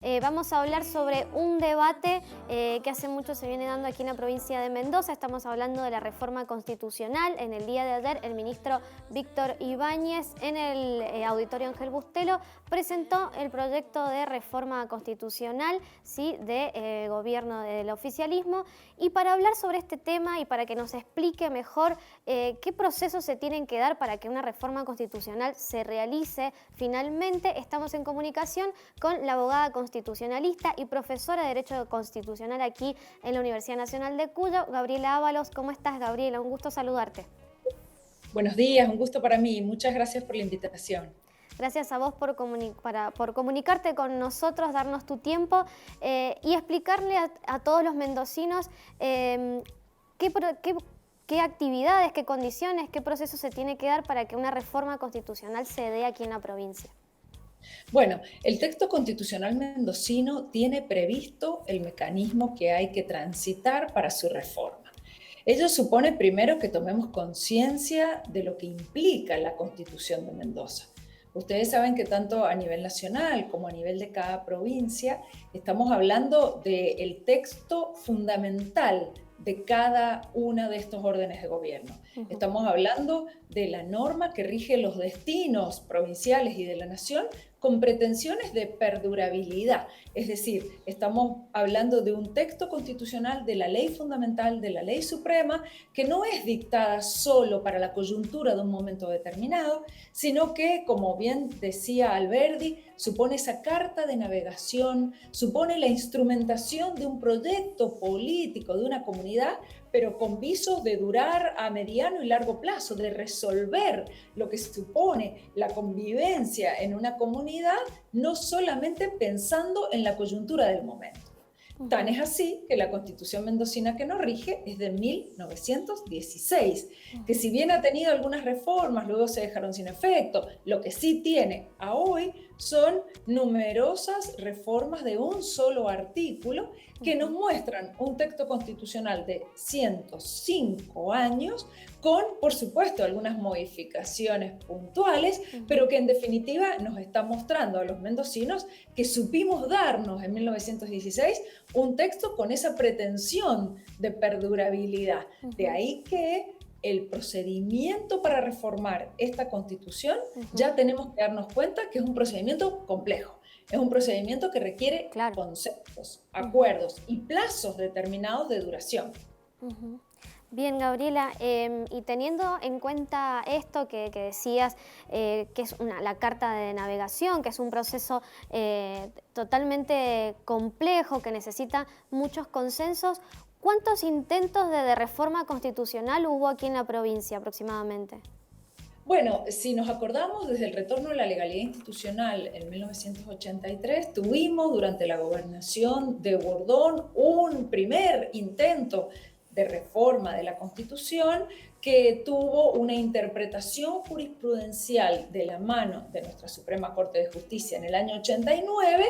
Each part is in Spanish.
Vamos a hablar sobre un debate que hace mucho se viene dando aquí en la provincia de Mendoza. Estamos hablando de la reforma constitucional. En el día de ayer, el ministro Víctor Ibáñez, en el Auditorio Ángel Bustelo, presentó el proyecto de reforma constitucional, ¿sí?, de gobierno del oficialismo. Y para hablar sobre este tema y para que nos explique mejor qué procesos se tienen que dar para que una reforma constitucional se realice finalmente, estamos en comunicación con la abogada constitucionalista y profesora de Derecho Constitucional aquí en la Universidad Nacional de Cuyo, Gabriela Ábalos. ¿Cómo estás, Gabriela? Un gusto saludarte. Buenos días, un gusto para mí. Muchas gracias por la invitación. Gracias a vos por comunicarte con nosotros, darnos tu tiempo y explicarle a todos los mendocinos qué actividades, qué condiciones, qué procesos se tiene que dar para que una reforma constitucional se dé aquí en la provincia. Bueno, el texto constitucional mendocino tiene previsto el mecanismo que hay que transitar para su reforma. Ello supone primero que tomemos conciencia de lo que implica la Constitución de Mendoza. Ustedes saben que tanto a nivel nacional como a nivel de cada provincia estamos hablando del texto fundamental de cada una de estos órdenes de gobierno. Ujú. Estamos hablando de la norma que rige los destinos provinciales y de la nación con pretensiones de perdurabilidad. Es decir, estamos hablando de un texto constitucional, de la ley fundamental, de la ley suprema, que no es dictada solo para la coyuntura de un momento determinado, sino que, como bien decía Alberdi, supone esa carta de navegación, supone la instrumentación de un proyecto político de una comunidad, pero con visos de durar a mediano y largo plazo, de resolver lo que supone la convivencia en una comunidad, no solamente pensando en la coyuntura del momento. Tan Ujú. es así que la Constitución mendocina que nos rige es de 1916, que Ujú. si bien ha tenido algunas reformas, luego se dejaron sin efecto, lo que sí tiene a hoy son numerosas reformas de un solo artículo que nos Ujú. muestran un texto constitucional de 105 años con, por supuesto, algunas modificaciones puntuales, Ujú. pero que en definitiva nos está mostrando a los mendocinos que supimos darnos en 1916 un texto con esa pretensión de perdurabilidad. De Ujú. ahí que el procedimiento para reformar esta Constitución Ujú. ya tenemos que darnos cuenta que es un procedimiento complejo, es un procedimiento que requiere Claro. conceptos, Ujú. acuerdos y plazos determinados de duración. Ujú. Bien, Gabriela, y teniendo en cuenta esto que decías, que es la carta de navegación, que es un proceso totalmente complejo, que necesita muchos consensos, ¿cuántos intentos de reforma constitucional hubo aquí en la provincia aproximadamente? Bueno, si nos acordamos, desde el retorno a la legalidad institucional en 1983, tuvimos durante la gobernación de Bordón un primer intento de reforma de la Constitución que tuvo una interpretación jurisprudencial de la mano de nuestra Suprema Corte de Justicia en el año 89,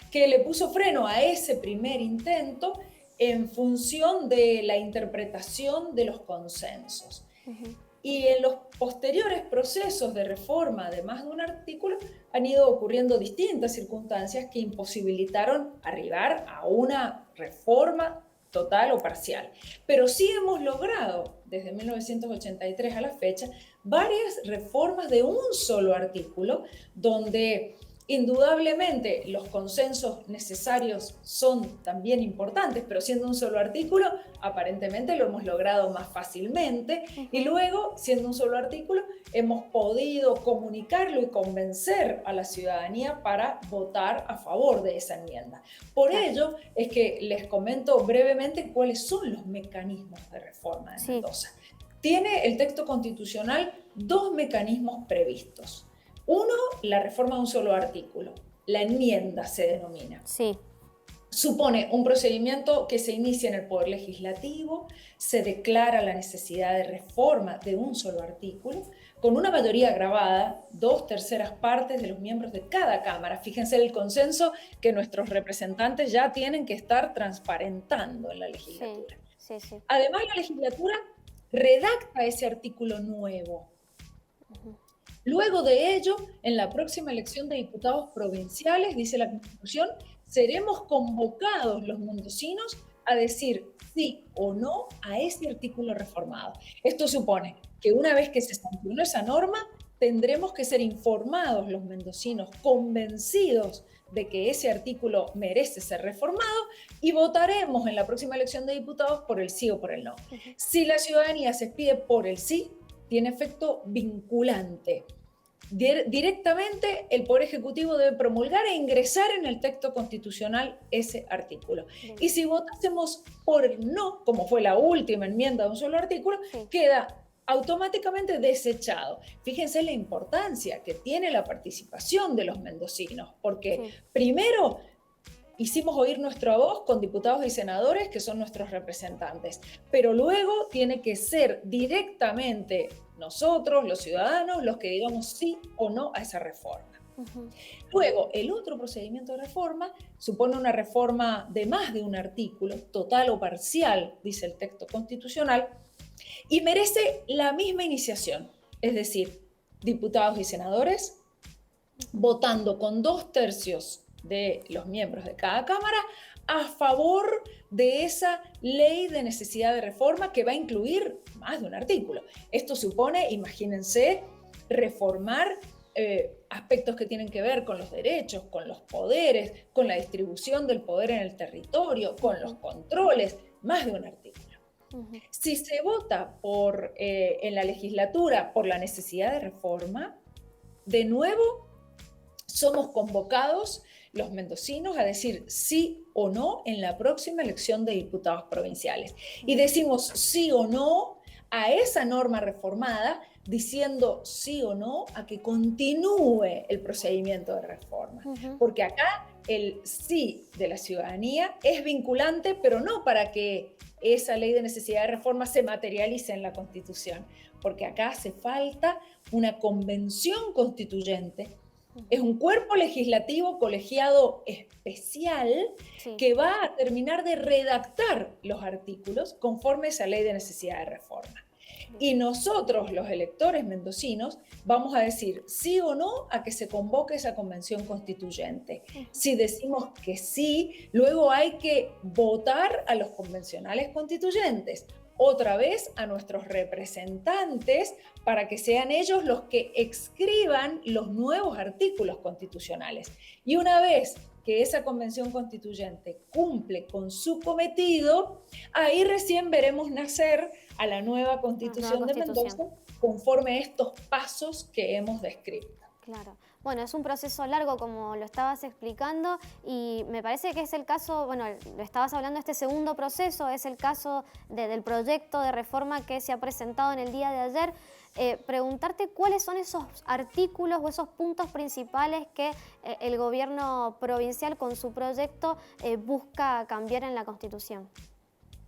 que le puso freno a ese primer intento en función de la interpretación de los consensos. Ujú. Y en los posteriores procesos de reforma de más de un artículo han ido ocurriendo distintas circunstancias que imposibilitaron arribar a una reforma total o parcial. Pero sí hemos logrado, desde 1983 a la fecha, varias reformas de un solo artículo, donde indudablemente los consensos necesarios son también importantes, pero siendo un solo artículo, aparentemente lo hemos logrado más fácilmente. Y Ujú. luego, siendo un solo artículo, hemos podido comunicarlo y convencer a la ciudadanía para votar a favor de esa enmienda. Por Claro. ello es que les comento brevemente cuáles son los mecanismos de reforma de Sí. Mendoza. Tiene el texto constitucional dos mecanismos previstos. Uno, la reforma de un solo artículo. La enmienda se denomina. Sí. Supone un procedimiento que se inicia en el Poder Legislativo, se declara la necesidad de reforma de un solo artículo, con una mayoría agravada, 2/3 de los miembros de cada Cámara. Fíjense el consenso que nuestros representantes ya tienen que estar transparentando en la Sí. legislatura. Sí, sí. Además, la legislatura redacta ese artículo nuevo. Ujú. Luego de ello, en la próxima elección de diputados provinciales, dice la Constitución, seremos convocados los mendocinos a decir sí o no a ese artículo reformado. Esto supone que una vez que se sancionó esa norma, tendremos que ser informados los mendocinos, convencidos de que ese artículo merece ser reformado, y votaremos en la próxima elección de diputados por el sí o por el no. Si la ciudadanía se expide por el sí, tiene efecto vinculante. Directamente el Poder Ejecutivo debe promulgar e ingresar en el texto constitucional ese artículo. Bien. Y si votásemos por el no, como fue la última enmienda de un solo artículo, queda automáticamente desechado. Fíjense la importancia que tiene la participación de los mendocinos, porque primero hicimos oír nuestra voz con diputados y senadores que son nuestros representantes, pero luego tiene que ser directamente nosotros, los ciudadanos, los que digamos sí o no a esa reforma. Luego, el otro procedimiento de reforma supone una reforma de más de un artículo, total o parcial, dice el texto constitucional, y merece la misma iniciación, es decir, diputados y senadores votando con 2/3 de los miembros de cada cámara a favor de esa ley de necesidad de reforma que va a incluir más de un artículo. Esto supone, imagínense, reformar aspectos que tienen que ver con los derechos, con los poderes, con la distribución del poder en el territorio, con los controles, más de un artículo. Si se vota en la legislatura por la necesidad de reforma, de nuevo somos convocados los mendocinos a decir sí o no en la próxima elección de diputados provinciales. Y decimos sí o no a esa norma reformada, diciendo sí o no a que continúe el procedimiento de reforma. Porque acá el sí de la ciudadanía es vinculante, pero no para que esa ley de necesidad de reforma se materialice en la Constitución, porque acá hace falta una convención constituyente. Es un cuerpo legislativo colegiado especial que va a terminar de redactar los artículos conforme a esa ley de necesidad de reforma. Y nosotros, los electores mendocinos, vamos a decir sí o no a que se convoque esa convención constituyente. Si decimos que sí, luego hay que votar a los convencionales constituyentes, otra vez a nuestros representantes, para que sean ellos los que escriban los nuevos artículos constitucionales. Y una vez que esa convención constituyente cumple con su cometido, ahí recién veremos nacer a la nueva constitución de Mendoza conforme a estos pasos que hemos descrito. Claro. Bueno, es un proceso largo, como lo estabas explicando, y me parece que es el caso, bueno, lo estabas hablando, este segundo proceso es el caso del proyecto de reforma que se ha presentado en el día de ayer. Preguntarte cuáles son esos artículos o esos puntos principales que el gobierno provincial con su proyecto busca cambiar en la Constitución.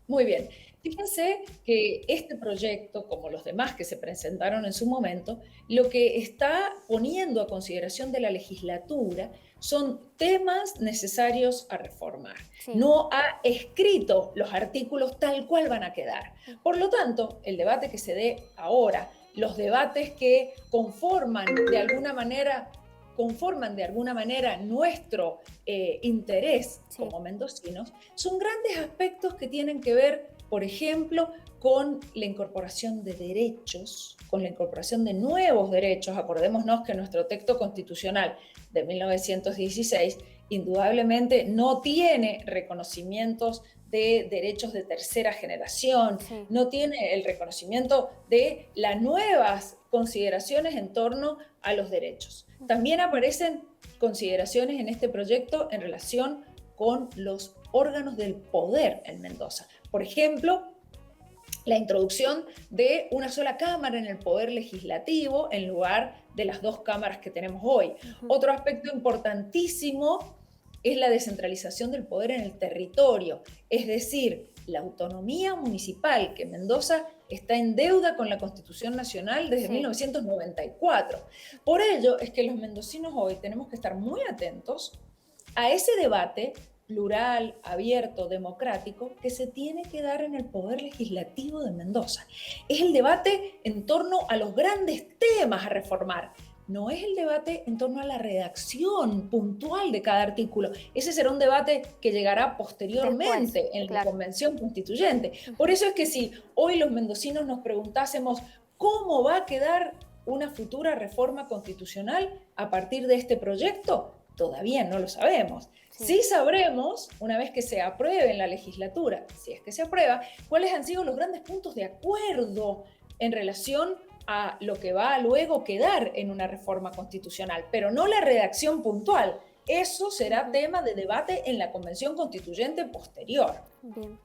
Muy bien. Fíjense que este proyecto, como los demás que se presentaron en su momento, lo que está poniendo a consideración de la legislatura son temas necesarios a reformar. No ha escrito los artículos tal cual van a quedar. Por lo tanto, el debate que se dé ahora, los debates que conforman de alguna manera nuestro interés como mendocinos, son grandes aspectos que tienen que ver, por ejemplo, con la incorporación de derechos, con la incorporación de nuevos derechos. Acordémonos que nuestro texto constitucional de 1916 indudablemente no tiene reconocimientos de derechos de tercera generación, no tiene el reconocimiento de las nuevas consideraciones en torno a los derechos. También aparecen consideraciones en este proyecto en relación con los órganos del poder en Mendoza. Por ejemplo, la introducción de una sola cámara en el poder legislativo en lugar de las 2 cámaras que tenemos hoy. Otro aspecto importantísimo es la descentralización del poder en el territorio, es decir, la autonomía municipal, que Mendoza está en deuda con la Constitución Nacional desde 1994. Por ello es que los mendocinos hoy tenemos que estar muy atentos a ese debate plural, abierto, democrático, que se tiene que dar en el Poder Legislativo de Mendoza. Es el debate en torno a los grandes temas a reformar, no es el debate en torno a la redacción puntual de cada artículo. Ese será un debate que llegará Después, posteriormente en la claro. Convención Constituyente. Por eso es que si hoy los mendocinos nos preguntásemos cómo va a quedar una futura reforma constitucional a partir de este proyecto, todavía no lo sabemos. Sí. Sí sabremos, una vez que se apruebe en la legislatura, si es que se aprueba, cuáles han sido los grandes puntos de acuerdo en relación a lo que va a luego quedar en una reforma constitucional, pero no la redacción puntual. Eso será tema de debate en la Convención Constituyente posterior. Bien.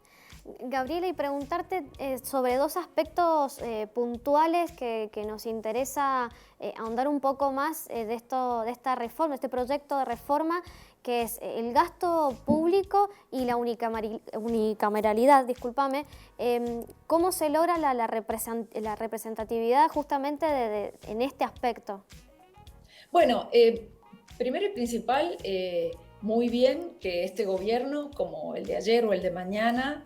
Gabriela, y preguntarte sobre dos aspectos puntuales que nos interesa ahondar un poco más de esta reforma, este proyecto de reforma, que es el gasto público y la unicameralidad, discúlpame. ¿Cómo se logra la representatividad justamente en este aspecto? Bueno, primero y principal, muy bien que este gobierno, como el de ayer o el de mañana,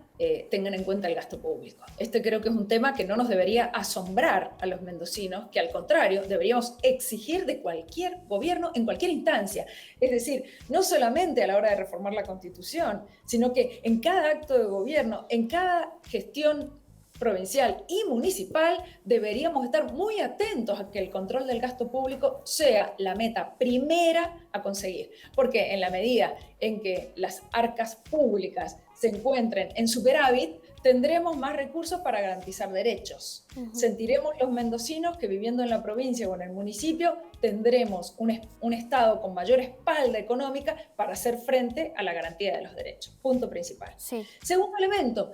tengan en cuenta el gasto público. Este creo que es un tema que no nos debería asombrar a los mendocinos, que al contrario, deberíamos exigir de cualquier gobierno en cualquier instancia. Es decir, no solamente a la hora de reformar la Constitución, sino que en cada acto de gobierno, en cada gestión provincial y municipal, deberíamos estar muy atentos a que el control del gasto público sea la meta primera a conseguir. Porque en la medida en que las arcas públicas se encuentren en superávit, tendremos más recursos para garantizar derechos. Sentiremos los mendocinos que viviendo en la provincia o en el municipio tendremos un Estado con mayor espalda económica para hacer frente a la garantía de los derechos. Punto principal. Sí. Segundo elemento,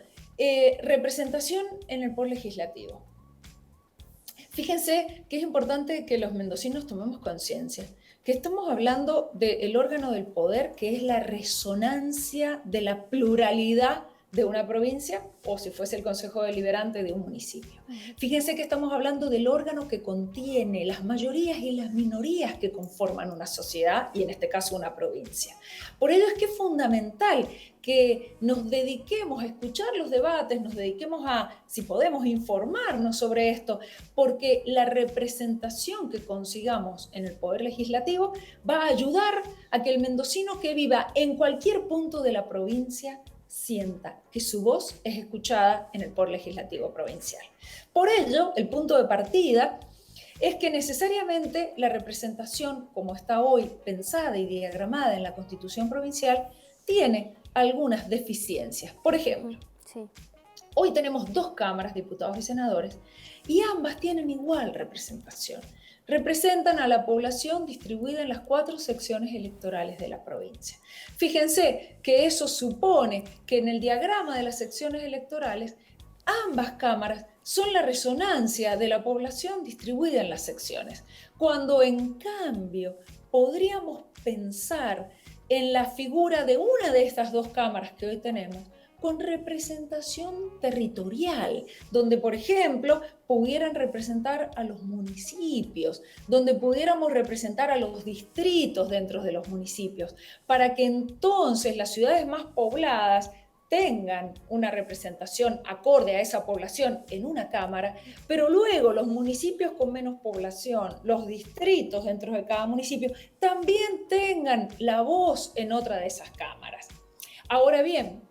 representación en el poder legislativo. Fíjense que es importante que los mendocinos tomemos conciencia, que estamos hablando del órgano del poder que es la resonancia de la pluralidad de una provincia o si fuese el Consejo Deliberante de un municipio. Fíjense que estamos hablando del órgano que contiene las mayorías y las minorías que conforman una sociedad y en este caso una provincia. Por ello es que es fundamental que nos dediquemos a escuchar los debates, nos dediquemos a, si podemos, informarnos sobre esto, porque la representación que consigamos en el Poder Legislativo va a ayudar a que el mendocino que viva en cualquier punto de la provincia sienta que su voz es escuchada en el Poder Legislativo provincial. Por ello, el punto de partida es que necesariamente la representación, como está hoy pensada y diagramada en la Constitución provincial, tiene algunas deficiencias. Por ejemplo, hoy tenemos 2 cámaras, diputados y senadores, y ambas tienen igual representación. Representan a la población distribuida en las 4 secciones electorales de la provincia. Fíjense que eso supone que en el diagrama de las secciones electorales, ambas cámaras son la resonancia de la población distribuida en las secciones, cuando en cambio podríamos pensar en la figura de una de estas 2 cámaras que hoy tenemos con representación territorial, donde, por ejemplo, pudieran representar a los municipios, donde pudiéramos representar a los distritos dentro de los municipios, para que entonces las ciudades más pobladas tengan una representación acorde a esa población en una cámara, pero luego los municipios con menos población, los distritos dentro de cada municipio, también tengan la voz en otra de esas cámaras. Ahora bien,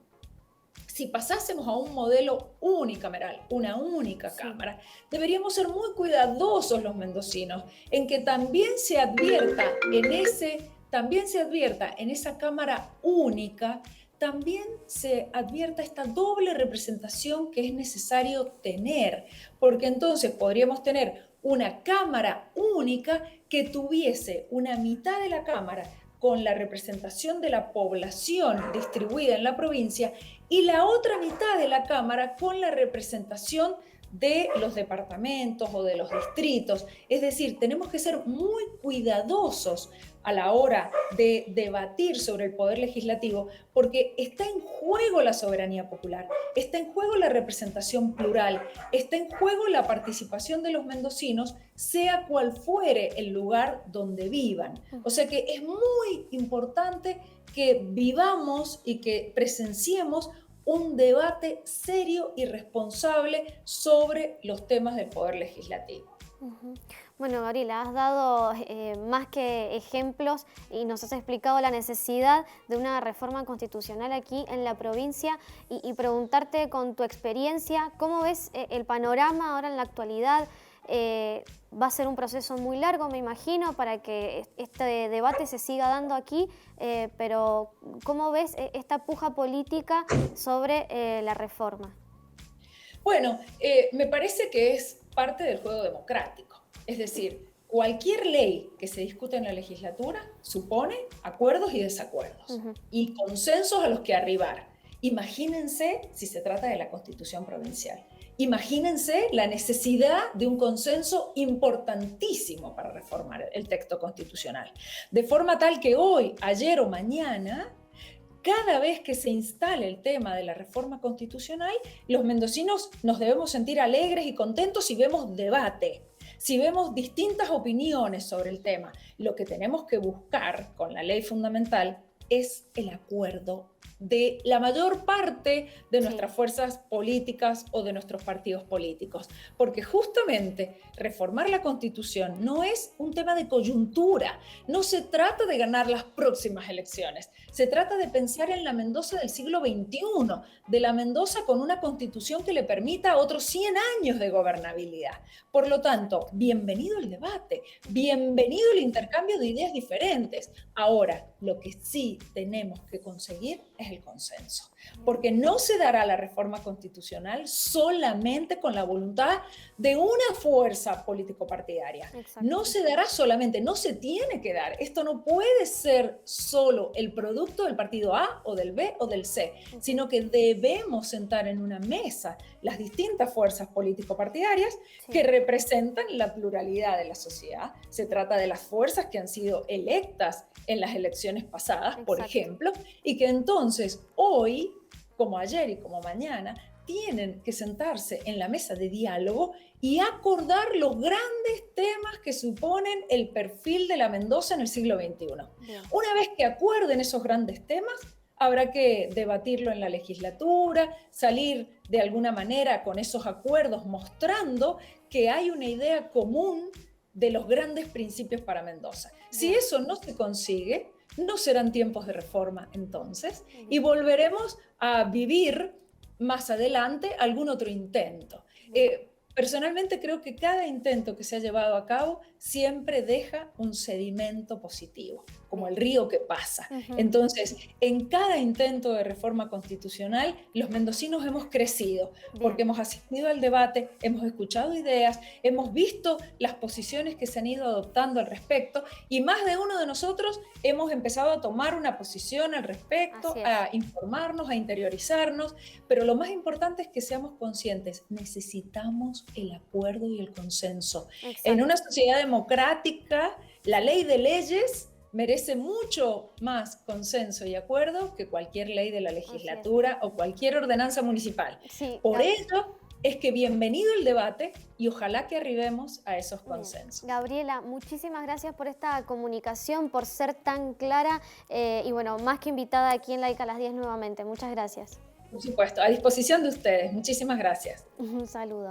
si pasásemos a un modelo unicameral, una única cámara, deberíamos ser muy cuidadosos los mendocinos en que también se advierta en esa cámara única, también se advierta esta doble representación que es necesario tener, porque entonces podríamos tener una cámara única que tuviese una mitad de la cámara con la representación de la población distribuida en la provincia y la otra mitad de la Cámara con la representación de los departamentos o de los distritos. Es decir, tenemos que ser muy cuidadosos a la hora de debatir sobre el poder legislativo porque está en juego la soberanía popular, está en juego la representación plural, está en juego la participación de los mendocinos, sea cual fuere el lugar donde vivan. O sea que es muy importante que vivamos y que presenciemos un debate serio y responsable sobre los temas del poder legislativo. Bueno, Gabriela, has dado más que ejemplos y nos has explicado la necesidad de una reforma constitucional aquí en la provincia y preguntarte con tu experiencia, ¿cómo ves el panorama ahora en la actualidad? Va a ser un proceso muy largo, me imagino, para que este debate se siga dando aquí, pero ¿cómo ves esta puja política sobre la reforma? Bueno, me parece que es parte del juego democrático. Es decir, cualquier ley que se discute en la legislatura supone acuerdos y desacuerdos Ujú. y consensos a los que arribar. Imagínense si se trata de la Constitución provincial. Imagínense la necesidad de un consenso importantísimo para reformar el texto constitucional. De forma tal que hoy, ayer o mañana, cada vez que se instale el tema de la reforma constitucional, los mendocinos nos debemos sentir alegres y contentos si vemos debate, si vemos distintas opiniones sobre el tema. Lo que tenemos que buscar con la ley fundamental es el acuerdo de la mayor parte de nuestras fuerzas políticas o de nuestros partidos políticos. Porque justamente reformar la Constitución no es un tema de coyuntura, no se trata de ganar las próximas elecciones, se trata de pensar en la Mendoza del siglo XXI, de la Mendoza con una Constitución que le permita otros 100 años de gobernabilidad. Por lo tanto, bienvenido el debate, bienvenido el intercambio de ideas diferentes. Ahora, lo que sí tenemos que conseguir es el consenso, porque no se dará la reforma constitucional solamente con la voluntad de una fuerza político-partidaria. No se dará solamente, no se tiene que dar. Esto no puede ser solo el producto del partido A o del B o del C, sino que debemos sentar en una mesa las distintas fuerzas político-partidarias que representan la pluralidad de la sociedad. Se trata de las fuerzas que han sido electas en las elecciones pasadas, por ejemplo, y que entonces hoy, como ayer y como mañana, tienen que sentarse en la mesa de diálogo y acordar los grandes temas que suponen el perfil de la Mendoza en el siglo XXI. Bien. Una vez que acuerden esos grandes temas, habrá que debatirlo en la legislatura, salir de alguna manera con esos acuerdos mostrando que hay una idea común de los grandes principios para Mendoza. Si eso no se consigue, no serán tiempos de reforma entonces, y volveremos a vivir más adelante algún otro intento. Personalmente creo que cada intento que se ha llevado a cabo siempre deja un sedimento positivo, como el río que pasa. Entonces, en cada intento de reforma constitucional, los mendocinos hemos crecido, porque hemos asistido al debate, hemos escuchado ideas, hemos visto las posiciones que se han ido adoptando al respecto, y más de uno de nosotros hemos empezado a tomar una posición al respecto, a informarnos, a interiorizarnos, pero lo más importante es que seamos conscientes, necesitamos el acuerdo y el consenso. En una sociedad democrática, la ley de leyes merece mucho más consenso y acuerdo que cualquier ley de la legislatura o cualquier ordenanza municipal. Por ello es que bienvenido el debate y ojalá que arribemos a esos consensos. Gabriela, muchísimas gracias por esta comunicación, por ser tan clara y bueno, más que invitada aquí en Laica a las 10 nuevamente. Muchas gracias. Por supuesto, a disposición de ustedes. Muchísimas gracias. Un saludo.